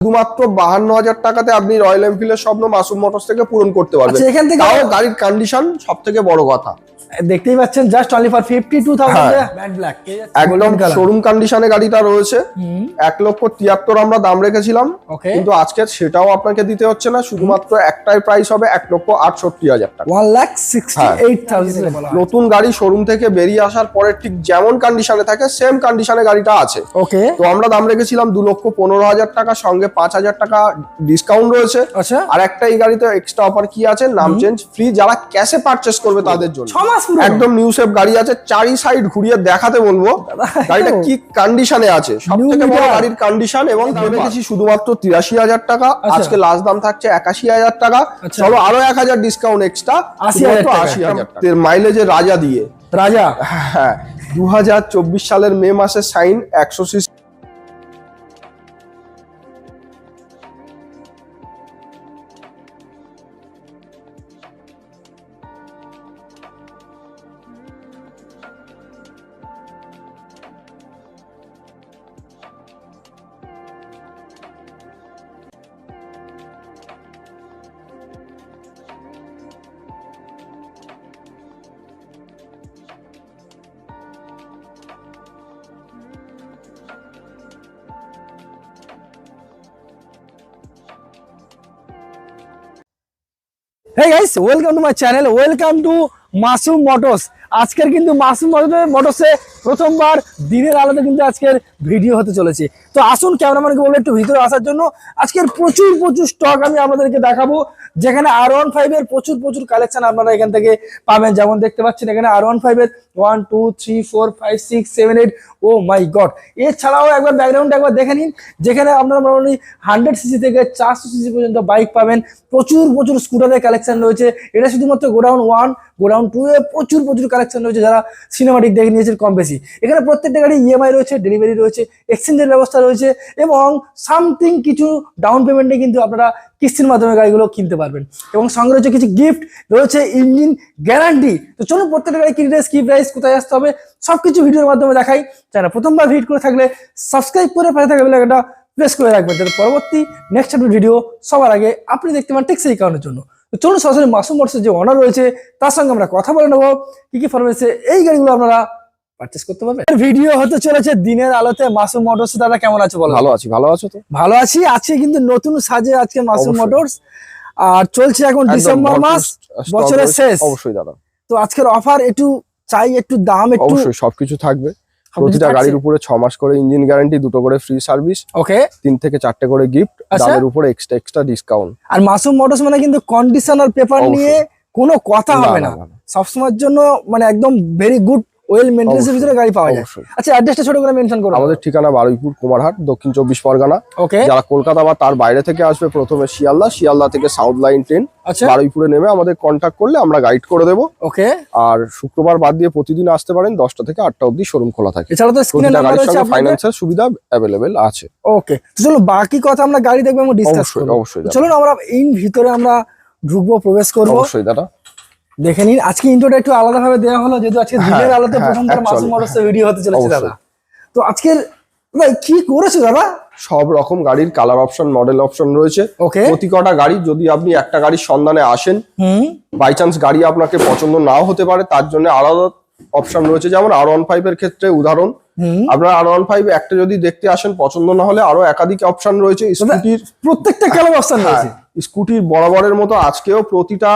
শুধুমাত্র 52,000 টাকাতে আপনি রয়্যাল এনফিল্ডের স্বপ্ন মাসুম মোটরস থেকে পূরণ করতে পারবেন। এখান থেকে তাও গাড়ির কন্ডিশন সবথেকে বড় কথা, দেখতেই পাচ্ছেন just only for 52,000 matte black একদম শোরুম কন্ডিশনে গাড়িটা রয়েছে। 1,73,000 আমরা দাম রেখেছিলাম, কিন্তু আজকে সেটাও আপনাকে দিতে হচ্ছে না, শুধুমাত্র একটাই প্রাইস হবে 1,68,000 টাকা। 1,68,000 নতুন গাড়ি শোরুম থেকে বেরিয়ে আসার পরে ঠিক যেমন কন্ডিশনে থাকে সেম কন্ডিশনে গাড়িটা আছে। ওকে, তো আমরা দাম রেখেছিলাম 2,15,000 টাকা, সঙ্গে 5,000 টাকা ডিসকাউন্ট রয়েছে। আচ্ছা, আর একটা এই গাড়িতে এক্সট্রা অফার কি আছে, নাম চেঞ্জ ফ্রি যারা ক্যাশে পারচেস করবে তাদের জন্য। একদম নিউ শেপ গাড়ি আছে, চারি সাইড ঘুরিয়ে দেখাতে বলবো গাড়িটা কি কন্ডিশনে আছে, সবথেকে বড় গাড়ির কন্ডিশন। এবং দাম রেখেছি শুধুমাত্র 83,000 টাকা, আজকে লাস্ট দাম থাকছে 81,000 টাকা। চলো আরো 1,000 ডিসকাউন্ট এক্সট্রা, 80,000 টাকা মাইলেজের রাজা দিয়ে। রাজা, হ্যাঁ, 2024 সালের মে মাসে সাইন 100 সিসি। Hey guys, welcome to my channel, welcome to Masum Motors. আজকের কিন্তু মাসুম মোটরসে প্রথমবার দিনের আলোতে কিন্তু আজকের ভিডিও হতে চলেছে। তো আসুন ক্যামেরাম্যানকে বলবো একটু ভিতরে আসার জন্য। আজকের প্রচুর স্টক আমি আপনাদেরকে দেখাবো, যেখানে R15 এর প্রচুর কালেকশন আপনারা এখান থেকে পাবেন। যেমন দেখতে পাচ্ছেন এখানে R15 এর 1 2 3 4 5 6 7 8, ও মাই গড। এছাড়াও একবার ব্যাকগ্রাউন্ড একবার দেখে নিন, যেখানে আপনারা মোটামুটি 100 সিসি থেকে 400 সিসি পর্যন্ত বাইক পাবেন। প্রচুর স্কুটারের কালেকশন রয়েছে। এটা শুধুমাত্র গোডাউন 1, গোডাউন 2 এ প্রচুর কালেকশন রয়েছে, যারা সিনেমাটিক দেখে নিয়েছেন কম বেশি। এখানে প্রত্যেকটা গাড়ি ইএমআই রয়েছে, ডেলিভারি রয়েছে, এক্সচেঞ্জের ব্যবস্থা রয়েছে, এবং সামথিং কিছু ডাউন পেমেন্টে কিন্তু আপনারা কিস্তির মাধ্যমে গাড়িগুলো কিনতে পারবেন। এবং সঙ্গে রয়েছে কিছু গিফট, রয়েছে ইঞ্জিন গ্যারান্টি। তো চলুন প্রত্যেকটা গাড়ি কি ডিটেইলস, কি প্রাইস, কোথায় আসতে হবে সবকিছু ভিডিওর মাধ্যমে দেখাই। যারা প্রথমবার ভিজিট করে থাকলে সাবস্ক্রাইব করে পাশে থাকা বেল আইকনটা প্রেস করে রাখবেন, যাতে পরবর্তী নেক্সট ভিডিও সবার আগে আপনি দেখতে পান, ঠিক সেই কারণের জন্য। তো চলুন সরাসরি মাসুম মোটরসের যে ওনার রয়েছে তার সঙ্গে আমরা কথা বলে নেবো, কি ফরমেশে এই গাড়িগুলো আপনারা পারচেজ করতে পারবেন। ভিডিও হতে চলেছে দিনের আলোতে মাসুম মোটরস। দাদা কেমন আছো বলো? ভালো আছি, ভালো আছো তো? ভালো আছি। আজকে কিন্তু নতুন সাজে আজকে মাসুম মোটরস, আর চলছে এখন ডিসেম্বর মাস, বছরের শেষ। অবশ্যই দাদা। তো আজকের অফার একটু চাই, একটু দাম একটু, অবশ্যই সবকিছু থাকবে। প্রতিটা গাড়ির উপরে 6 মাস করে ইঞ্জিন গ্যারান্টি, 2টো করে ফ্রি সার্ভিস, ওকে, 3 থেকে 4টে করে গিফট, দামের উপরে এক্সট্রা ডিসকাউন্ট। আর মাসুম মোটরস মানে কিন্তু কন্ডিশন আর পেপার নিয়ে কোনো কথা হবে না, সবসময়ের জন্য মানে একদম ভেরি গুড ওয়েল মেইনটেনেন্সের ভিতরে গাড়ি পাওয়া যায়। আচ্ছা, অ্যাড্রেসটা ছোট করে মেনশন করো। আমাদের ঠিকানা বারুইপুর কুমারহাট, দক্ষিণ 24 পরগনা। ওকে, যারা কলকাতা বা তার বাইরে থেকে আসবে প্রথমে শিয়ালদা থেকে সাউথ লাইন ট্রেন বারুইপুরে নেমে আমাদের কন্ট্যাক্ট করলে আমরা গাইড করে দেবো। ওকে, আর শুক্রবার বাদ দিয়ে প্রতিদিন আসতে পারেন, 10টা থেকে 8টা অবধি শোরুম খোলা থাকে। এছাড়া তো স্ক্রিনে নাম্বার রয়েছে, ফাইন্যান্সের সুবিধা अवेलेबल আছে। ওকে, তো চলো বাকি কথা আমরা গাড়ি দেখবো এবং ডিসকাস করব। অবশ্যই চলুন আমরা ইন ভিতরে আমরা ঢুকবো, প্রবেশ করব। অবশ্যই দাদা, দেখে নিন। আজকে ইন্ট্রোটা একটু আলাদা ভাবে দেওয়া হলো, যেহেতু আজকে দিনের আলোতে প্রথমবার মাসুম মোটরসের ভিডিও হতে চলেছে দাদা। তো আজকের কি করেছে দাদা? সব রকম গাড়ির কালার অপশন, মডেল অপশন রয়েছে। প্রতি কটা গাড়ি, যদি আপনি একটা গাড়ির সন্ধানে আসেন, বাই চান্স গাড়ি আপনাকে পছন্দ নাও হতে পারে, তার জন্য আলাদা অপশন রয়েছে। যেমন R15 এর ক্ষেত্রে উদাহরণ, আপনারা R15 একটা যদি দেখতে আসেন, পছন্দ না হলে আরো একাধিক অপশন রয়েছে। স্কুটির প্রত্যেকটা কালার অপশন রয়েছে, স্কুটির বরাবরের মতো আজকেও প্রতিটা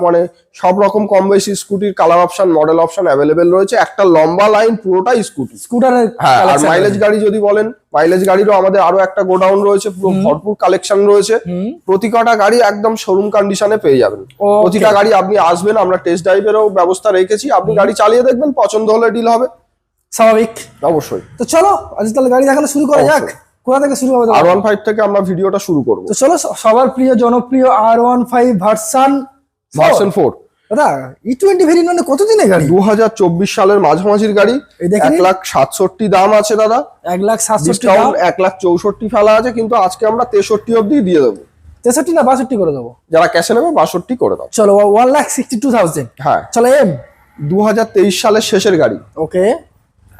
মানে সব রকম কম বেশি স্কুটির colour option, model option available রয়েছে। একটা লম্বা লাইন পুরোটাই স্কুটারের। হ্যাঁ, আর মাইলেজ গাড়ি যদি বলেন, মাইলেজ গাড়িরও আমাদের আরো একটা গোডাউন রয়েছে, পুরো ভরপুর কালেকশন রয়েছে। প্রতি কটা গাড়ি একদম শোরুম কন্ডিশনে পেয়ে যাবেন। প্রতিটা গাড়ি আপনি আসবেন, আমরা টেস্ট ড্রাইভেরও ব্যবস্থা রেখেছি, আপনি গাড়ি চালিয়ে দেখবেন, পছন্দ হলে ডিল হবে, স্বাভাবিক। অবশ্যই। তো চলো আজ তাহলে গাড়ি দেখানো শুরু করা যাক। কোথা থেকে শুরু হবে? R15 থেকে আমরা ভিডিওটা শুরু করব। তো চলো, সবার প্রিয় জনপ্রিয় R15 ভার্সন 4। দাদা E20 ভেরিয়েন্ট কত দিনের গাড়ি? 2024 সালের মাঝামাঝির গাড়ি। 1,67,000 দাম আছে দাদা। 1,67,000 দাম, 1,64,000 ফেলা আছে, কিন্তু আজকে আমরা 63 অবধি দিয়ে দেবো। 63 না 62 করে দেবো? যারা ক্যাশে নেবে 62 করে দাও। চলো 1,62,000। হ্যাঁ, চলো এম 2023 সালের শেষের গাড়ি। ওকে,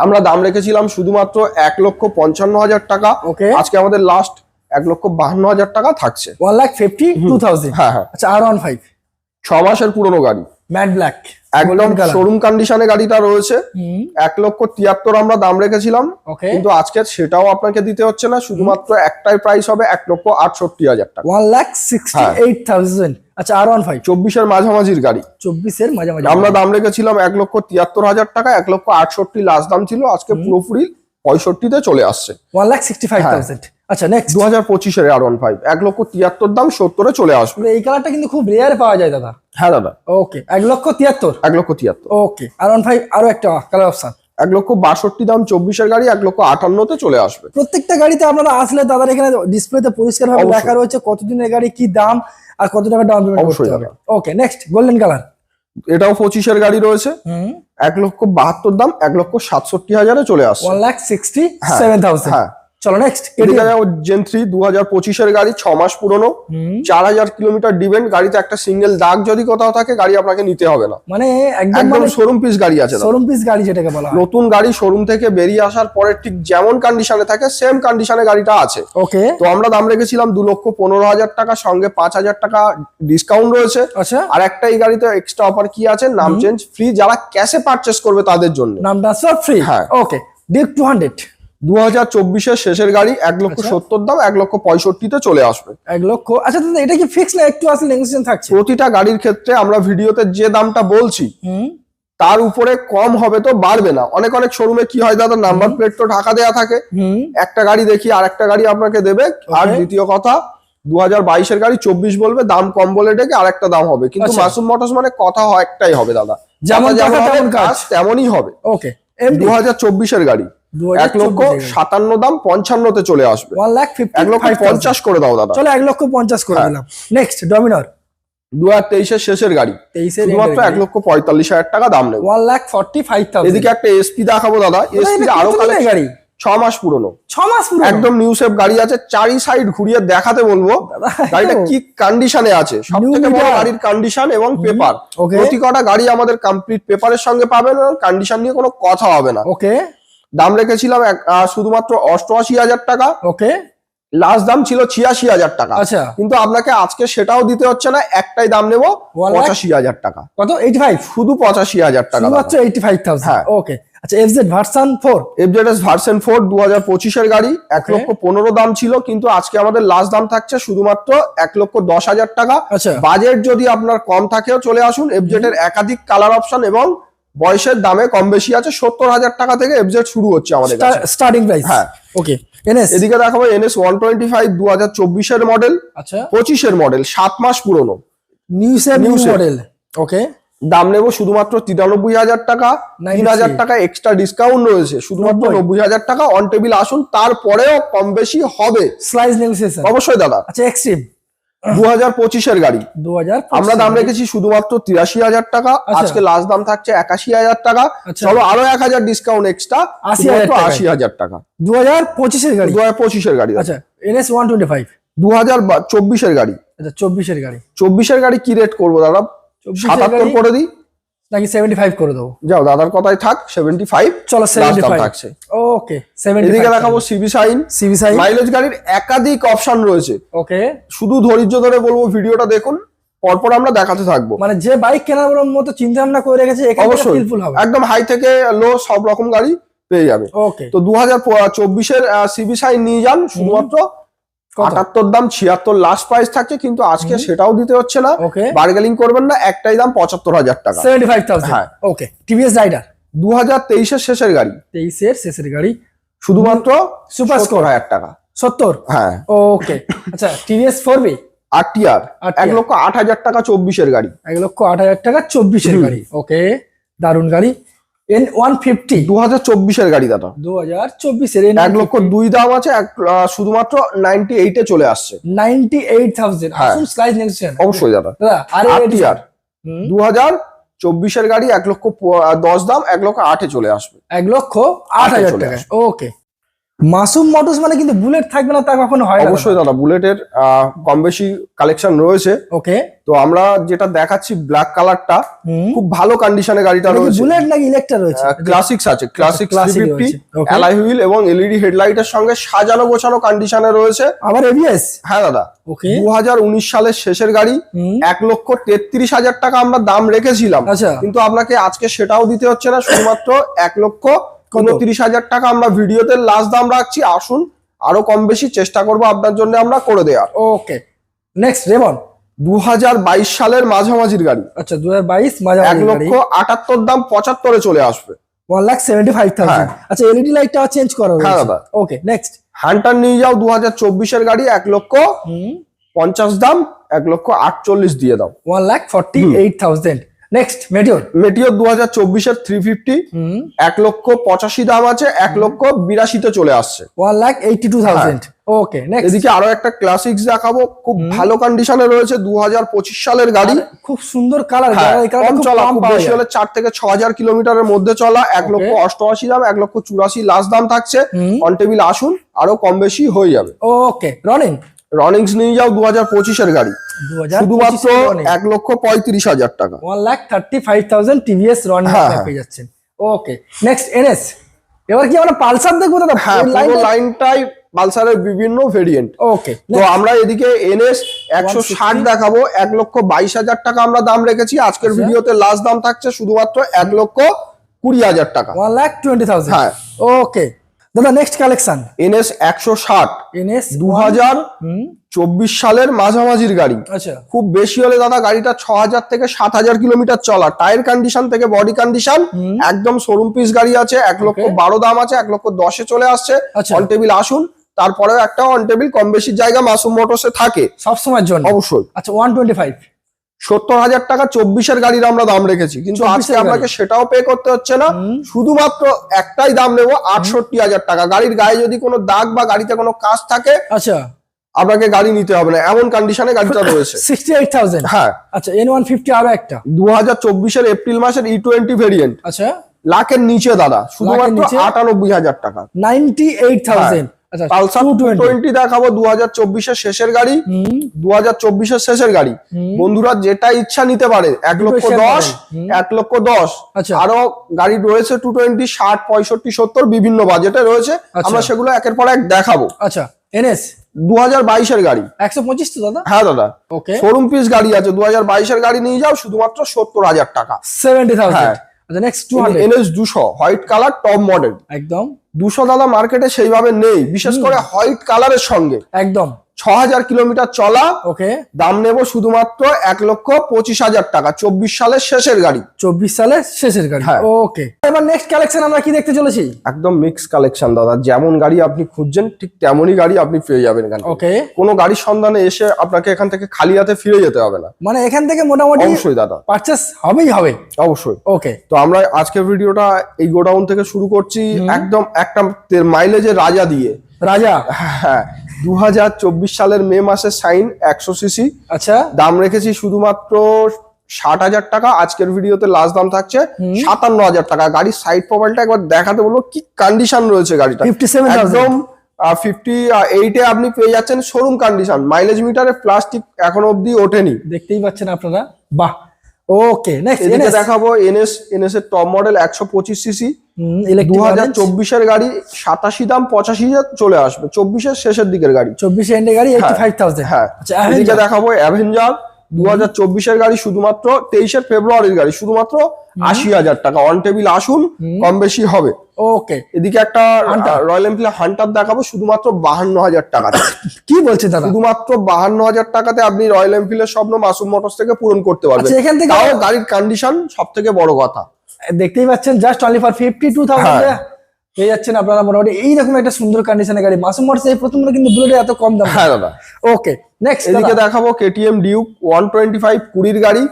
আমরা দাম রেখেছিলাম শুধুমাত্র 1,55,000 টাকা। ওকে, আজকে আমাদের লাস্ট 1,52,000 টাকা থাকছে। 1,52,000। হ্যাঁ হ্যাঁ, আচ্ছা R15 ছ মাসের পুরনো গাড়ি, ম্যাট ব্ল্যাক, একদম শোরুম কন্ডিশনে গাড়িটা রয়েছে। 1,73,000 আমরা দাম রেখেছিলাম, ওকে, কিন্তু আজকে সেটাও আপনাকে দিতে হচ্ছে না, শুধুমাত্র একটাই প্রাইস হবে 1,68,000 টাকা। 1,68,000। আচ্ছা R15 24-এর মাঝামাঝির গাড়ি, 24-এর মাঝামাঝি আমরা দাম রেখেছিলাম 1,73,000 টাকা, 1,68,000 লাস্ট দাম ছিল, আজকে পুরোপুরি 65-তে চলে আসছে। 1,65,000। আচ্ছা নেক্সট 2025-এর R15 1,73,000 দাম 70-এ চলে আসবে। এই কালারটা কিন্তু খুব রেয়ার পাওয়া যায় দাদা। হ্যাঁ দাদা, ওকে 1,73,000। 1,73,000। ওকে R15 আরো একটা কালার অপশন, 1,62,000 দাম 24-এর গাড়ি 1,58,000-তে চলে আসবে। প্রত্যেকটা গাড়িতে আপনারা আসলে দাদার এখানে ডিসপ্লেতে পরিষ্কার ভাবে অবশ্যই। লেখা রয়েছে কতদিনের গাড়ি, কি দাম আর কত টাকা ডাউন পেমেন্ট অবশ্যই করতে হবে। দাদা। ওকে নেক্সট গোল্ডেন কালার, এটাও 25-এর গাড়ি রয়েছে, 1,72,000 দাম 1,67,000-এ চলে আসছে। 1,67,000। হ্যাঁ, চলো নেক্সট এদিকে যাও জেন 3 2025-এর গাড়ি, 6 মাস পুরনো, 4,000 কিলোমিটার ডিভেন্ট। গাড়িতে একটা সিঙ্গেল দাগ যদি কোথাও থাকে গাড়ি আপনাকে নিতে হবে না, মানে একদম একদম মানে শোরুম পিস গাড়ি আছে দাদা। শোরুম পিস গাড়ি যেটাকে বলা হয়। নতুন গাড়ি শোরুম থেকে বেরিয়ে আসার পরে ঠিক যেমন কন্ডিশনে থাকে সেম কন্ডিশনে গাড়িটা আছে। ওকে তো আমরা দাম রেখেছিলাম 2,15,000 টাকা, সঙ্গে 5,000 টাকা ডিসকাউন্ট রয়েছে। আচ্ছা আর একটা এই গাড়িতে এক্সট্রা অফার কি আছে, নাম চেঞ্জ ফ্রি যারা ক্যাশে পারচেস করবে তাদের জন্য। নাম ট্রান্সফার ফ্রি। হ্যাঁ। ওকে ডিপ 200 2024-এর শেষের গাড়ি 1,70,000 দাম 1,65,000-তে চলে আসবে। 1 লক্ষ। আচ্ছা দাদা এটা কি ফিক্স না একটু আসলে নেগোসিয়েশন থাকছে? প্রতিটা গাড়ির ক্ষেত্রে আমরা ভিডিওতে যে দামটা বলছি তার উপরে কম হবে, তো বাড়বে না। অনেক অনেক শোরুমে কি হয় দাদা, নাম্বার প্লেট তো ঢাকা দেওয়া থাকে, একটা গাড়ি দেখি আর একটা গাড়ি আপনাকে দেবে। আর দ্বিতীয় কথা, 2022-এর গাড়ি 24 বলবে, দাম কম বলে ডেকে আরেকটা দাম হবে। কিন্তু আচ্ছা। মাসুম মোটরস মানে কথা একটাই হবে দাদা, যেমন যেমন কথা হবে, তেমন কাজ। কাজ তেমনই হবে। ওকে 2024-এর গাড়ি 1,57,000 দাম 55-তে চলে আসবে। 1,50,000 করে দাও দাদা। চলো 1,50,000 করে দিলাম। নেক্সট ডমিনার 2023-এর শেষের গাড়ি, 23-এর শুধুমাত্র 1,45,000 টাকা দাম নেব। 1,45,000। এদিকে একটা এসপি দেখাবো দাদা, এসপি আরো কালেকশন, গাড়ি 6 মাস পুরনো, 6 মাস পুরো একদম নিউ শেপ গাড়ি আছে। চারি সাইড ঘুরিয়ে দেখাতে বলবো গাড়িটা কি কন্ডিশনে আছে। সবথেকে বড় গাড়ির কন্ডিশন এবং পেপার, ওকে প্রতি কটা গাড়ি আমাদের কমপ্লিট পেপারের সঙ্গে পাবেন, কন্ডিশন নিয়ে কোনো কথা হবে না। ওকে দাম রেখেছিলাম শুধুমাত্র 88,000 টাকা, ওকে লাস্ট দাম ছিল 86,000 টাকা। আচ্ছা কিন্তু আপনাকে আজকে সেটাও দিতে হচ্ছে না, একটাই দাম নেব 85,000 টাকা, কত 85 শুধু 85,000 টাকা মাত্র 85,000। হ্যাঁ। ওকে আচ্ছা এফজেড ভার্সন 4 এফজেডএস ভার্সন 4 2025-এর গাড়ি, 1,15,000 দাম ছিল, কিন্তু আজকে আমাদের লাস্ট দাম থাকছে শুধুমাত্র 1,10,000 টাকা। আচ্ছা বাজেট যদি আপনার কম থাকেও চলে আসুন, এফজেড এর একাধিক কালার অপশন এবং বয়সের দামে কম বেশি আছে। 70,000 টাকা থেকে এফজেড শুরু হচ্ছে আমাদের কাছে, স্টার্টিং প্রাইস। হ্যাঁ। ওকে এনএস এদিকে দেখাবো NS 125 2024-এর মডেল, আচ্ছা 25-এর মডেল, 7 মাস পুরনো, নিউ New shape। মডেল। ওকে দাম নেব শুধুমাত্র 93,000 টাকা, 3,000 টাকা এক্সট্রা ডিসকাউন্ট রয়েছে, শুধুমাত্র 90,000 টাকা। অন টেবিল আসুন, তারপরেও কম বেশি হবে স্লাইস নেগোসিয়েশন অবশ্যই দাদা। আচ্ছা এক্সট্রিম 2025-এর গাড়ি 2025 আমরা দাম রেখেছি শুধুমাত্র 83,000 টাকা, আচ্ছা। আজকে লাস্ট দাম থাকছে 81,000 টাকা। আচ্ছা। চলো আরো 1,000 ডিসকাউন্ট এক্সট্রা, 80,000 টাকায়। 80,000 টাকা 2025 এর গাড়ি। 2025-এর গাড়ি। আচ্ছা এনএস 125 2024-এর গাড়ি, আচ্ছা 24 এর গাড়ি। 24-এর গাড়ি কি রেট করবো দাদা? 77 করে দিই নাকি 75 করে দেবো? যাও দাদার কথাই থাক, 75 চলো last দাম 75 থাকছে। ওকে 75। এদিকে দেখাবো CB Shine, CB Shine mileage গাড়ির একাধিক অপশন রয়েছে। ওকে শুধু ধৈর্য ধরে বলবো, ভিডিওটা দেখুন, পরপর আমরা দেখাতে থাকবো। মানে যে বাইক কেনার মতো চিন্তা ভাবনা করে রেখেছে এখানে অবশ্যই ফিলফুল হবে। একদম হাই থেকে লো সব রকম গাড়ি পেয়ে যাবে। ওকে তো 2024-এর সিবি সাইন নিয়ে যান, শুধুমাত্র 78 দাম, 76 লাস্ট প্রাইস থাকছে, কিন্তু আজকে সেটাও দিতে হচ্ছে না। ওকে বার্গেনিং করবেন না, একটাই দাম 75,000 টাকা। 75,000। হ্যাঁ। ওকে টিভিএস রাইডার 2023-এর শেষের গাড়ি, 23 এর শেষের গাড়ি, শুধুমাত্র সুপার স্কোর 70,000 টাকা। 70। হ্যাঁ। ওকে আচ্ছা টিভিএস 4B RTR 1,08,000 টাকা, 24-এর গাড়ি, 1,08,000 টাকা, 24 এর গাড়ি। ওকে দারুন গাড়ি। N150 2024-এর গাড়ি দাদা, 2024 এর 1,02,000 দাম আছে, শুধুমাত্র 98-এ চলে আসছে। 98,000। হ্যাঁ। আসুন স্লাইস নেগোসিয়েশন অবশ্যই দাদা। দাদা আরে RTR 2024-এর গাড়ি, 1,10,000 দাম, 1,08,000-এ চলে আসবে। 1,08,000 চলে টাকা। আসবে। ওকে মাসুম মোটরস মানে কিন্তু বুলেট থাকবে না তা কখনো হয় না। অবশ্যই দাদা, বুলেটের কম বেশি কালেকশন রয়েছে। ওকে, তো আমরা যেটা দেখাচ্ছি ব্ল্যাক কালারটা, খুব ভালো কন্ডিশনে গাড়িটা রয়েছে। বুলেট নাকি ইলেকট্রা রয়েছে? ক্লাসিক্স আছে, ক্লাসিক্স classic 350 রয়েছে, okay. অ্যালয় হুইল এবং এলইডি হেডলাইটের সঙ্গে সাজানো গোছানো কন্ডিশনে রয়েছে। আবার এবিএস? হ্যাঁ দাদা, ওকে। 2019 সালের শেষের গাড়ি, 1,33,000 টাকা আমরা দাম রেখেছিলাম, আচ্ছা। কিন্তু আপনাকে আজকে সেটাও দিতে হচ্ছে না, শুধুমাত্র 1,29,000 টাকা আমরা ভিডিওতে লাস্ট দাম রাখছি। আসুন, আরো কম বেশি চেষ্টা করবো আপনার জন্য আমরা করে দেওয়ার। ওকে, নেক্সট রেবন 2022 সালের মাঝামাঝির গাড়ি। আচ্ছা, 2022 মাঝামাঝি গাড়ি। 1,78,000 দাম 75 এ চলে আসবে। 1,75,000। হ্যাঁ। আচ্ছা, এলইডি লাইটটা চেঞ্জ করা হ্যাঁ রয়েছে। দাদা। ওকে, নেক্সট হান্টার নিয়ে যাও 2024 এর গাড়ি, 1,50,000 দাম, 1,48,000 দিয়ে দাও। 1,48,000। Next Meteor. মেটিওর 2024 এর 350, 1,85,000 দাম আছে, 1,82,000 তে চলে আসছে। 1,82,000। ওকে, নেক্সট। এদিকে আরো একটা ক্লাসিক্স দেখাবো, খুব ভালো কন্ডিশনে রয়েছে, 2025 সালের গাড়ি। খুব সুন্দর কালার। কম চলা, খুব বেশি হলে 4 থেকে 6,000 কিলোমিটারের মধ্যে চলা, 1,88,000 দাম, 1,84,000 লাস্ট দাম থাকছে। অন টেবিল আসুন, আরো কম বেশি হয়ে যাবে। ওকে, রনিং। রনিংস নিয়ে যাও 2025 এর গাড়ি, শুধুমাত্র 1,35,000 টাকা। 1,35,000 টিভিএস রনিং পেয়ে যাচ্ছেন। ওকে, নেক্সট এনএস। এবার কি আমরা পালসার দেখবো দাদা? হ্যাঁ, পুরো লাইনটাই পালসারের বিভিন্ন ভেরিয়েন্ট। ওকে, তো আমরা এদিকে এনএস 160 দেখাবো, 1,22,000 টাকা আমরা দাম রেখেছি। আজকের ভিডিওতে লাস্ট দাম থাকছে শুধুমাত্র 1,20,000 টাকা। 1,20,000। হ্যাঁ। ওকে দাদা, নেক্সট কালেকশন এনএস 160, এনএস 2024 সালের মাঝামাঝির গাড়ি। আচ্ছা, খুব বেশি হলে দাদা গাড়িটা 6,000 থেকে 7,000 কিলোমিটার চলা, টায়ার কন্ডিশন থেকে বডি কন্ডিশন একদম শোরুম পিস গাড়ি আছে। 1,12,000 দাম আছে, 1,10,000 চলে আসছে। আচ্ছা। অন টেবিল আসুন, তারপরেও একটা অন টেবিল কম বেশি জায়গা মাসুম মোটরসে থাকে সব সময়ের জন্য। অবশ্যই। আচ্ছা, 125। 70,000 টাকা 24 এর গাড়ির আমরা দাম রেখেছি, কিন্তু 24 আজকে এর আপনাকে গাড়ি। সেটাও পে করতে হচ্ছে না, শুধুমাত্র একটাই দাম নেবো, 68,000 টাকা। গাড়ির গায়ে যদি কোনো দাগ বা গাড়িতে কোনো কাজ থাকে, আচ্ছা, আপনাকে গাড়ি নিতে হবে না, এমন কন্ডিশনে গাড়িটা রয়েছে। 68,000। হ্যাঁ। আচ্ছা, N150 আরো একটা 2024 এর এপ্রিল মাসের E20 ভেরিয়েন্ট, আচ্ছা, লাখের নিচে দাদা, শুধুমাত্র নিচে? 98,000 টাকা। 98,000। আচ্ছা, পালসার 220 দেখাবো, 2024 এর শেষের গাড়ি, 2024 এর শেষের গাড়ি। বন্ধুরা যেটা ইচ্ছা নিতে পারে, 1,10,000, 1,10,000। আচ্ছা। আরো গাড়ি রয়েছে 220, 60, 65, 70 বিভিন্ন বাজেটে রয়েছে। আমরা সেগুলো একের পর এক দেখাবো। আচ্ছা, এনএস 2022 এর গাড়ি, 125 তো দাদা? হ্যাঁ দাদা, ওকে, শোরুম পিস গাড়ি আছে। 2022 এর গাড়ি নিয়ে যাও, শুধুমাত্র 70,000 টাকা। 70,000। হ্যাঁ। আচ্ছা, next 200। NS 200 white colour top model. একদম 200 দাদা মার্কেটে সেইভাবে নেই, বিশেষ করে হোয়াইট কালারের সঙ্গে। একদম 6,000 কিলোমিটার চলা, ওকে। দাম নেব শুধুমাত্র 1,25,000 টাকা। 24 সালের শেষের গাড়ি, 24 সালের শেষের গাড়ি। হ্যাঁ। ওকে, এবার নেক্সট কালেকশন আমরা কি দেখতে চলেছি? একদম মিক্স কালেকশন দাদা, যেমন গাড়ি আপনি খুঁজছেন ঠিক তেমনই গাড়ি আপনি পেয়ে যাবেন এখানে। ওকে, কোনো গাড়ির সন্ধানে এসে আপনাকে এখান থেকে খালি হাতে ফিরে যেতে হবে না। মানে এখান থেকে মোটামুটি অবশ্যই দাদা, পারচেস হবেই হবে। অবশ্যই। ওকে, তো আমরা আজকের ভিডিওটা এই গোডাউন থেকে শুরু করছি, একদম একটা মাইলেজের রাজা দিয়ে। রাজা, হ্যাঁ, 2024 সালের মে মাসের সাইন 100 সিসি, আচ্ছা, দাম রেখেছি শুধুমাত্র 60,000 টাকা। আজকের ভিডিওতে লাস্ট দাম থাকছে 57,000 টাকা। গাড়ির সাইড প্রোফাইলটা একবার দেখাতে বলবো, কি কন্ডিশন রয়েছে গাড়িটা। 57,000। একদম 58 আপনি পেয়ে যাচ্ছেন শোরুম কন্ডিশন। মাইলেজ মিটারে প্লাস্টিক এখনো অবধি ওঠেনি, দেখতেই পাচ্ছেন আপনারা। বাহ, ওকে, নেক্সট এদিকে দেখাবো এনএস এর টপ মডেল 125 সিসি, 2024 এর গাড়ি, 87 দাম, 85,000 চলে আসবে। 24 এর শেষের দিকের গাড়ি, 24 এন্ডে গাড়ি 85,000। হ্যাঁ। আচ্ছা, এদিকে দেখাবো অ্যাভেঞ্জার 2024 এর গাড়ি, শুধুমাত্র 23 ফেব্রুয়ারির গাড়ি, শুধুমাত্র 80,000 টাকা। অন টেবিল আসুন, কম বেশি হবে। ওকে, এদিকে একটা রয়্যাল এনফিল্ড হান্টার দেখাবো, শুধুমাত্র 52,000 টাকাতে। কি বলছে দাদা? শুধুমাত্র 52,000 টাকাতে আপনি রয়্যাল এনফিল্ডের স্বপ্ন মাসুম মোটরস থেকে পূরণ করতে পারবেন। আচ্ছা, এখান থেকে তাও গাড়ির কন্ডিশন সব থেকে বড় কথা। দেখতেই পাচ্ছেন, জাস্ট অনলি ফর 52,000 পেয়ে যাচ্ছেন আপনারা মোটামুটি এইরকম একটা সুন্দর কন্ডিশনের গাড়ি। মাসুম মোটরস এই প্রথম কিন্তু বুলেটে এত কম দাম। হ্যাঁ দাদা। ওকে, নেক্সট এদিকে দেখাবো কেটিএম ডিউক 125 20 গাড়ি,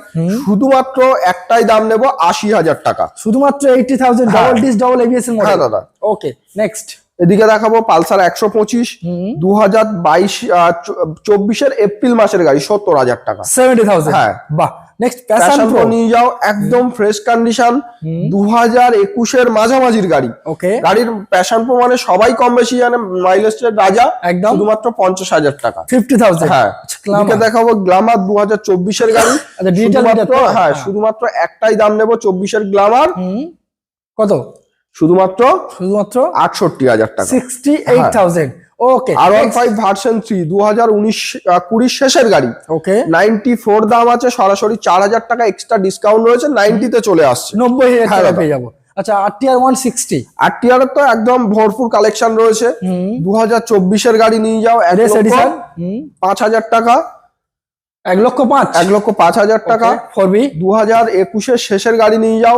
শুধুমাত্র একটাই দাম নেব 80,000 টাকা। শুধুমাত্র 80,000, ডাবল ডিস ডাবল এবিএস এর মডেল। হ্যাঁ দাদা। ওকে, নেক্সট এদিকে দেখাবো পালসার 125 2024 এর এপ্রিল মাসের গাড়ি, 70,000 টাকা। 70,000। হ্যাঁ। বাহ, next passion passion pro pro নিয়ে যাও, একদম ফ্রেশ কন্ডিশন, 2021 এর মাঝামাঝির গাড়ি। ওকে, গাড়ির প্যাশন প্রো মানে সবাই কম বেশি জানে, মাইলেজের রাজা, একদম শুধুমাত্র 50,000 টাকা। 50,000। হ্যাঁ, এদিকে দেখাবো গ্ল্যামার 2024 এর গাড়ি। আচ্ছা, ডিজিটাল শুধুমাত্র হ্যাঁ, শুধুমাত্র একটাই দাম নেব 24 এর গ্ল্যামার, কত? শুধুমাত্র শুধুমাত্র 68,000 টাকা। 68,000। ওকে, R15 ভার্সন 3 2019-20 শেষের গাড়ি, ওকে 94 দাম আছে, সরাসরি 4,000 টাকা এক্সট্রা ডিসকাউন্ট রয়েছে, 90 তে চলে আসছে। 90,000 হ্যাঁ, টাকা দাদা। পেয়ে যাবো। আচ্ছা, RTR 160 RTR এর তো একদম ভরপুর কালেকশন রয়েছে। 2024 এর গাড়ি নিয়ে যাও, রেস এডিশন 5,000 টাকা, 1,05,000 1,05,000 টাকা। 4B 2021 এর শেষের গাড়ি নিয়ে যাও,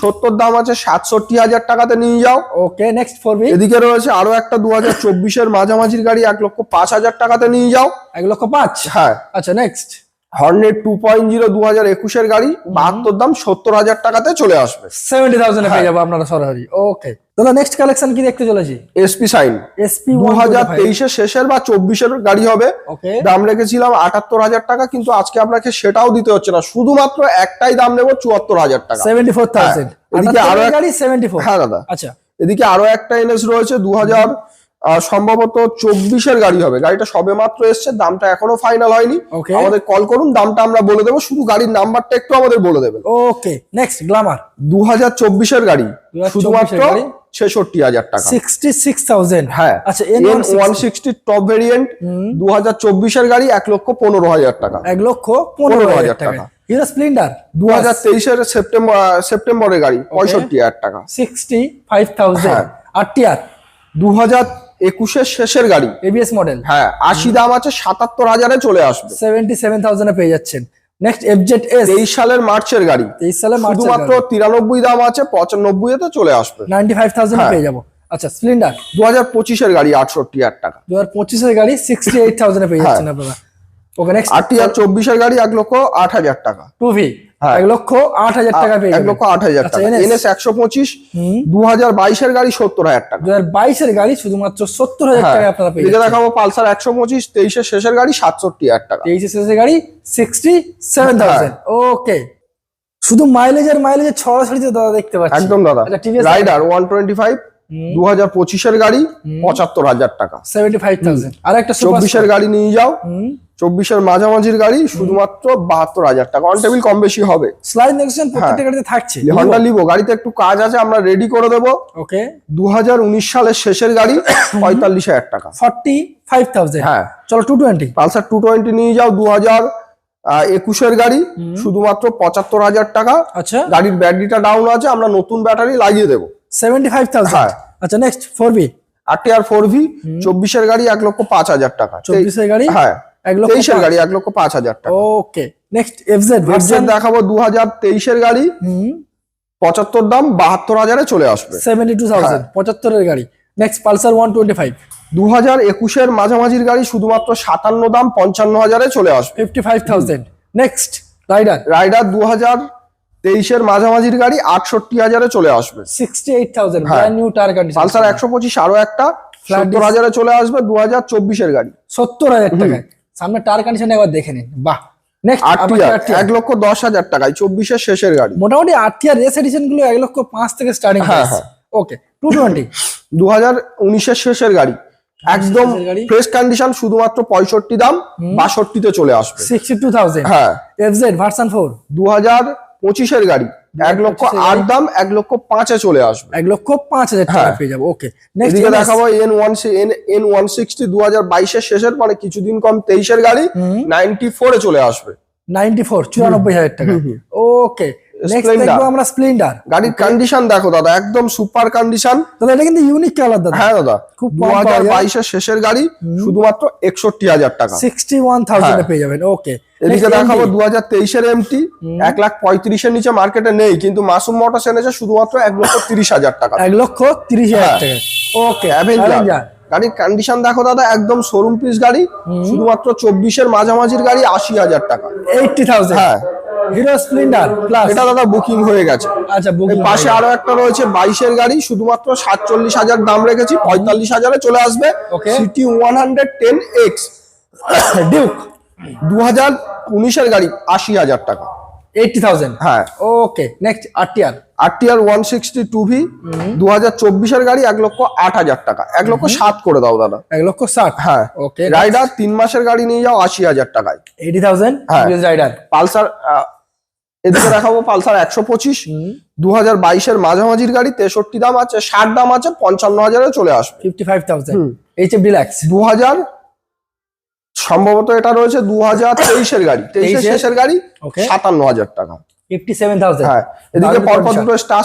70 দাম আছে, 67,000 টাকাতে নিয়ে যাও। ওকে, নেক্সট 4B এদিকে রয়েছে আরো একটা 2024 এর মাঝামাঝির গাড়ি, 1,05,000 টাকাতে নিয়ে যাও। 1,05,000। হ্যাঁ, আচ্ছা, নেক্সট হর্নেট 2.0 2021 এর গাড়ি, 72 দাম, 70,000 টাকাতে চলে আসবে। 70,000 এ পেয়ে যাবো আপনারা সরাসরি। ওকে দাদা, নেক্সট কালেকশন কি দেখতে চলেছি? এসপি সাইন SP 2023 এর শেষের বা 24 এর গাড়ি হবে। ওকে, দাম রেখেছিলাম 78,000 টাকা, কিন্তু আজকে আপনাকে সেটাও দিতে হচ্ছে না, শুধুমাত্র একটাই দাম নেব 74,000 টাকা। 74,000। এদিকে আরো গাড়ি 74। হ্যাঁ দাদা, আচ্ছা, এদিকে আরো একটা এনএস রয়েছে 2000 সম্ভবত 24 এর গাড়ি হবে। গাড়িটা সবে মাত্র এসছে, দামটা এখনো ফাইনাল হয়নি। Okay. আমাদের কল করুন, দামটা আমরা বলে দেবো, শুধু গাড়ির নাম্বারটা একটু আমাদের বলে দেবেন। ওকে, নেক্সট গ্ল্যামার 2024 এর গাড়ি, 2024 শুধুমাত্র এর গাড়ি, 66,000 টাকা। 66,000। হ্যাঁ, আচ্ছা, N160 টপ ভেরিয়েন্ট 2024 এর গাড়ি, 1,15,000 টাকা। 1,15,000 টাকা। হিরো স্প্লেন্ডার 2023 এর সেপ্টেম্বরের গাড়ি, 65,000 টাকা। 65,000। হ্যাঁ। RTR 2021 এর শেষের গাড়ি, ABS মডেল, হ্যাঁ 80 দাম আছে, 77,000 এ চলে আসবে। 77,000 এ পেয়ে যাচ্ছেন। নেক্সট FZS 23 সালের মার্চের গাড়ি, 23 সালে মার্চের শুধুমাত্র 93 দাম আছে, 95 তে চলে আসবে। 95,000 এ হ্যাঁ। পেয়ে যাবো। আচ্ছা, স্প্লেন্ডার 2025 এর গাড়ি, 68,000 টাকা। 2025 এর গাড়ি 68,000 এ পেয়ে যাচ্ছেন আপনারা। ওকে, নেক্সট RTR 24 এর গাড়ি, 1,08,000 টাকা। 2V হ্যাঁ। 1,08,000 টাকা পেয়ে যাবেন। 1,08,000 আচ্ছা, টাকা। NS NS 125 2022 এর গাড়ি, 70,000 টাকা। 2022 এর গাড়ি শুধুমাত্র 70,000 টাকা আপনারা পেয়ে এদিকে যাচ্ছেন। দেখাবো পালসার 125 23 এর শেষের গাড়ি, 67,000 টাকা। 23 এর গাড়ি 67,000। ওকে, শুধু মাইলেজের ছড়াছড়িতে দাদা দেখতে পাচ্ছি। একদম দাদা। আচ্ছা, TVS রাইডার 125 2025 এর গাড়ি, 75,000 টাকা। 75,000। আর একটা 24 এর গাড়ি নিয়ে যাও, 24 এর মাঝামাঝির গাড়ি, শুধুমাত্র 72,000 টাকা। অন টেবিল কম বেশি হবে। স্লাইড নেক্সন প্রত্যেকটা গাড়িতে থাকছে। হন্ডা লিভো গাড়িতে একটু কাজ আছে, আমরা রেডি করে দেবো। ওকে, 2019 সালের শেষের গাড়ি, 45,000 টাকা। 45,000। হ্যাঁ, চলো 220। পালসার 220 নিয়ে যাও, 2021 এর গাড়ি, শুধুমাত্র 75,000 টাকা। আচ্ছা, গাড়ির ব্যাটারিটা ডাউন আছে, আমরা নতুন ব্যাটারি লাগিয়ে দেবো। 75,000। হ্যাঁ। আচ্ছা, নেক্সট 4B RTR 4V 24 এর গাড়ি, 1,05,000 টাকা। 24 এর গাড়ি, হ্যাঁ, 1,05,000 23 এর গাড়ি, 1,05,000 টাকা। ওকে, নেক্সট FZ ভার্সন দেখাবো 2023 এর গাড়ি, 75 দাম, 72,000 এ চলে আসবে। 72,000 75 এর গাড়ি। নেক্সট পালসার 125 2021 এর মাঝামাঝির গাড়ি, শুধুমাত্র 57 দাম, 55,000 এ চলে আসবে। 55,000। নেক্সট রাইডার রাইডার 2023 এর মাঝামাঝির গাড়ি, 68,000 এ চলে আসবে। 68,000 হ্যাঁ। Brand new tyre condition. Pulsar 125 আরো একটা, Flat 70,000 এ চলে আসবে, 2024 এর গাড়ি। 70,000 টাকায়। সামনে টায়ার কন্ডিশন একবার দেখে নিন। বাহ। নেক্সট RTR 1,10,000 টাকায়, 24 এর শেষের গাড়ি। মোটামুটি RTR রেস এডিশন গুলো 1,05,000 থেকে স্টার্টিং হ্যাঁ, প্রাইস। হ্যাঁ। ওকে, 220 2019 এর শেষের গাড়ি, একদম শেষের গাড়ি। ফ্রেশ কন্ডিশন, শুধুমাত্র 65 দাম, 62 তে চলে আসবে। 62,000। হ্যাঁ, FZ ভার্সন 4 2025 এর গাড়ি, 1,08,000 দাম, 1,05,000 এ চলে আসবে। 1,05,000 টাকা হ্যাঁ। পেয়ে যাবো। ওকে, নেক্সট এদিকে দেখাবো N160 2022 এর শেষের, মানে কিছুদিন কম, 23 এর গাড়ি, 94 এ চলে আসবে। 94 94,000 টাকা। ওকে, নেক্সট Splendor। দেখবো আমরা স্প্লেন্ডার। গাড়ির কন্ডিশন দেখো দাদা, একদম সুপার কন্ডিশন। দাদা এটা কিন্তু ইউনিক কালার দাদা। হ্যাঁ দাদা, খুব কম পাওয়া যায়। 2022 এর শেষের গাড়ি, শুধুমাত্র 61,000 টাকা। 61,000 এ হ্যাঁ। পেয়ে যাবেন। ওকে, এদিকে দেখাবো 2023 এর MT, 1,35,000 এর নিচে মার্কেটে নেই, কিন্তু মাসুম মোটরস এনেছে শুধুমাত্র 1,30,000 টাকা। 1,30,000 হ্যাঁ। টাকা। ওকে, অ্যাভেঞ্জার গাড়ির কন্ডিশন দেখো দাদা, একদম শোরুম পিস গাড়ি, শুধুমাত্র 24 এর মাঝামাঝির গাড়ি, 80,000 টাকা। 80,000। হ্যাঁ, হিরো স্প্লেন্ডার প্লাস। এটা দাদা বুকিং হয়ে গেছে। আচ্ছা, এর বুকিং পাশে আরো একটা রয়েছে 22 এর গাড়ি, শুধুমাত্র 47,000 দাম রেখেছি, 45,000 এ চলে আসবে। Okay. সিটি 110X ডিউক 2019 এর গাড়ি, 80,000 টাকা। 80,000 হ্যাঁ okay next RTR RTR 162V 2024 গাড়ি 1,08,000 টাকা, 1,07,000 করে দাও দাদা। 1,60,000 হ্যাঁ ওকে রাইডার 3 মাসের গাড়ি নিয়ে যাও 80,000 টাকায়। 80,000 হ্যাঁ। রাইডার পালসার এদিকে দেখাবো পালসার 125 2022-এর মাঝামাঝির গাড়ি, 63 দাম আছে, 60 দাম আছে, 55,000-এ চলে আসবে। 55,000 এইচএফ ডিলাক্স 2000 সম্ভবত এটা রয়েছে 2023-এর গাড়ি, 23-এর শেষের গাড়ি, Okay. 57,000 টাকা। 57,000 হ্যাঁ এদিকে পরপর দুটো স্টার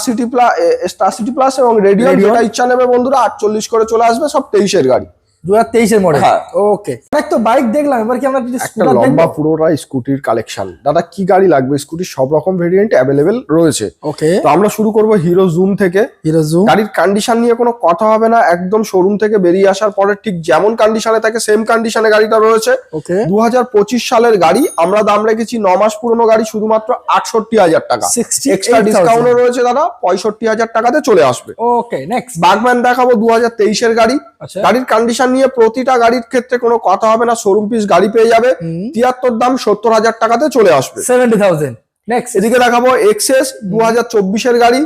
সিটি প্লাস এবং রেডিয়ন, Radeon। যেটা ইচ্ছা নেবে বন্ধুরা 48 করে চলে আসবে, সব 23-এর গাড়ি। 2023 এর মডেল হ্যাঁ। ওকে অনেক তো বাইক দেখলাম, এবার কি আমরা কিছু একটা স্কুটার লম্বা দেখবো? পুরোটা স্কুটির কালেকশন। দাদা কি গাড়ি লাগবে? স্কুটির সব রকম ভেরিয়েন্ট অ্যাভেলেবেল রয়েছে। ওকে তো আমরা শুরু করব হিরো জুম থেকে। হিরো জুম গাড়ির কন্ডিশন নিয়ে কোনো কথা হবে না, একদম শোরুম থেকে বেরিয়ে আসার পরে ঠিক যেমন কন্ডিশনে থাকে সেম কন্ডিশনে গাড়িটা রয়েছে। ওকে 2025 সালের গাড়ি, আমরা দাম রেখেছি 9 মাস পুরনো গাড়ি শুধুমাত্র 68,000 টাকা। 68,000 এক্সট্রা ডিসকাউন্টও রয়েছে দাদা, 65,000 টাকাতে চলে আসবে। ওকে নেক্সট বাগম্যান দেখাবো 2023-এর গাড়ি। আচ্ছা গাড়ির কন্ডিশন নিয়ে প্রতিটা গাড়ির ক্ষেত্রে কোনো কথা হবে না, শোরুম পিস গাড়ি পেয়ে যাবে। 73 দাম 70,000 টাকাতে চলে আসবে। 70,000 নেক্সট এদিকে দেখাবো এক্সেস 2024-এর গাড়ি,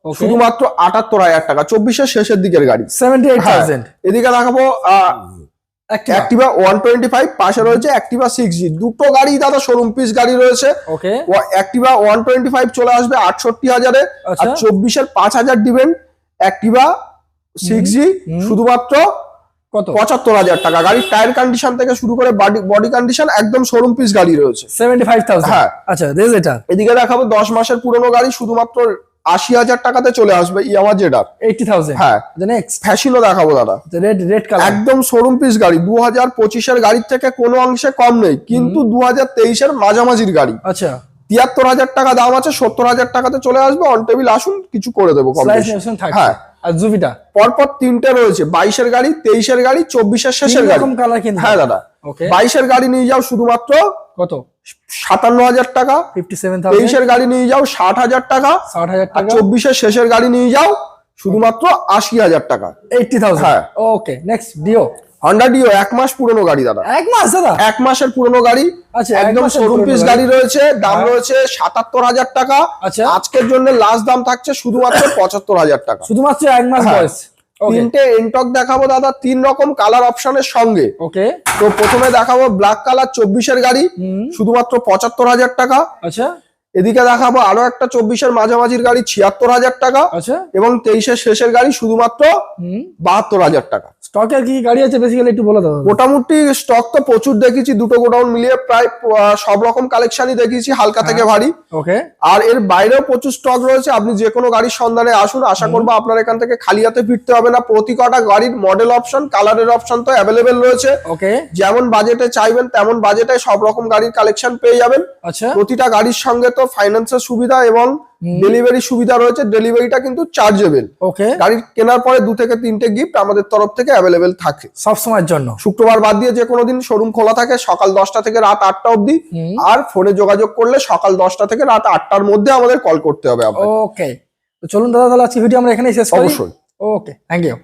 শুধুমাত্র 78,000 টাকা, 24-এর শেষের দিকের গাড়ি। 78,000 এদিকে দেখাবো অ্যাক্টিভা 125, পাশে রয়েছে অ্যাক্টিভা 6G। দুটো গাড়ি দাদা শোরুম পিস গাড়ি রয়েছে। ওকে অ্যাক্টিভা 125 চলে আসবে 68,000-এ, আর আচ্ছা 24-এর 5,000 দিবেন। অ্যাক্টিভা 6G শুধুমাত্র কত 75,000 টাকা। গাড়ির টায়ার কন্ডিশন থেকে শুরু করে বডি কন্ডিশন একদম শোরুম পিস গাড়ি রয়েছে। 75,000 হ্যাঁ। আচ্ছা দেশ এটা এদিকে দেখাবো 10 মাসের পুরনো গাড়ি, শুধুমাত্র 80,000 টাকাতে চলে আসবে ইয়ামা জেডার। 80,000 হ্যাঁ নেক্সট ফ্যাশনও দেখাবো দাদা, রেড কালার একদম শোরুম পিস গাড়ি। 2025-এর গাড়ির থেকে কোনো অংশে কম নেই, কিন্তু 2023-এর মাঝামাঝির গাড়ি। আচ্ছা 73,000 টাকা দাম আছে, 70,000 টাকাতে চলে আসবে। অন টেবিল আসুন, কিছু করে দেবো কম স্লাইস বেশি। নেশন থাকে হ্যাঁ আর জুপিটা পরপর তিনটে রয়েছে, 22-এর গাড়ি, 23-এর গাড়ি, 24-এর শেষের গাড়ি। এরকম কালার কিন্তু হ্যাঁ দাদা ওকে 22-এর গাড়ি নিয়ে যাও শুধুমাত্র কত 57,000 টাকা, 57,000 23-এর গাড়ি নিয়ে যাও 60,000 টাকা, 60,000 আর টাকা 24-এর শেষের গাড়ি নিয়ে যাও শুধুমাত্র 80,000 টাকা। 80,000 হ্যাঁ। Okay next deo Honda deo 1 মাস পুরনো গাড়ি দাদা, এক মাস দাদা 1 মাসের পুরনো গাড়ি, আচ্ছা, এক একদম মাসের শোরুম পুরনো পিস গাড়ি। গাড়ি রয়েছে। দাম হ্যাঁ। রয়েছে 77,000 টাকা। আচ্ছা। আজকের জন্য লাস্ট দাম থাকছে শুধুমাত্র 75,000 টাকা। শুধুমাত্র এক মাস হ্যাঁ। বয়স ওকে তিনটে এনটক দেখাবো দাদা, 3 রকম কালার অপশনের সঙ্গে। ওকে তো প্রথমে দেখাবো ব্ল্যাক কালার 24-এর গাড়ি, শুধুমাত্র 75,000 টাকা। আচ্ছা এদিকে দেখাবো আরো একটা 24-এর মাঝামাঝির গাড়ি 76,000 টাকা, আচ্ছা এবং 23-এর শেষের গাড়ি শুধুমাত্র 72,000 টাকা। স্টকের কি গাড়ি আছে বেসিক্যালি একটু বলে দাও মোটামুটি স্টক তো প্রচুর দেখেছি, দুটো গোডাউন মিলিয়ে প্রায় সব রকম কালেকশনই দেখিয়েছি, হালকা থেকে ভারী। ওকে আর এর বাইরেও প্রচুর স্টক রয়েছে। আপনি যে কোনো গাড়ির সন্ধানে আসুন, আশা করবো আপনার এখান থেকে খালি হাতে ফিরতে হবে না। প্রতি কটা গাড়ির মডেল অপশন, কালারের অপশন তো অ্যাভেলেবেল রয়েছে। ওকে যেমন বাজেটে চাইবেন তেমন বাজেটে সব রকম গাড়ির কালেকশন পেয়ে যাবেন। আচ্ছা প্রতিটা গাড়ির সঙ্গে তো ফাইন্যান্সের সুবিধা এবং ডেলিভারি সুবিধা রয়েছে। ডেলিভারিটা কিন্তু চার্জেবল। ওকে গাড়ি কেনার পরে 2 থেকে 3টে গিফট আমাদের তরফ থেকে অ্যাভেলেবেল থাকে। সব সময়ের জন্য শুক্রবার বাদ দিয়ে যে কোনো দিন শোরুম খোলা থাকে সকাল 10টা থেকে রাত 8টা অবধি। আর ফোনে যোগাযোগ করলে সকাল 10টা থেকে রাত 8টার মধ্যে আমাদের কল করতে হবে আপনাকে। ওকে তো চলুন দাদা তাহলে আজকে ভিডিও আমরা এখানেই শেষ করি অবশ্যই। Okay thank you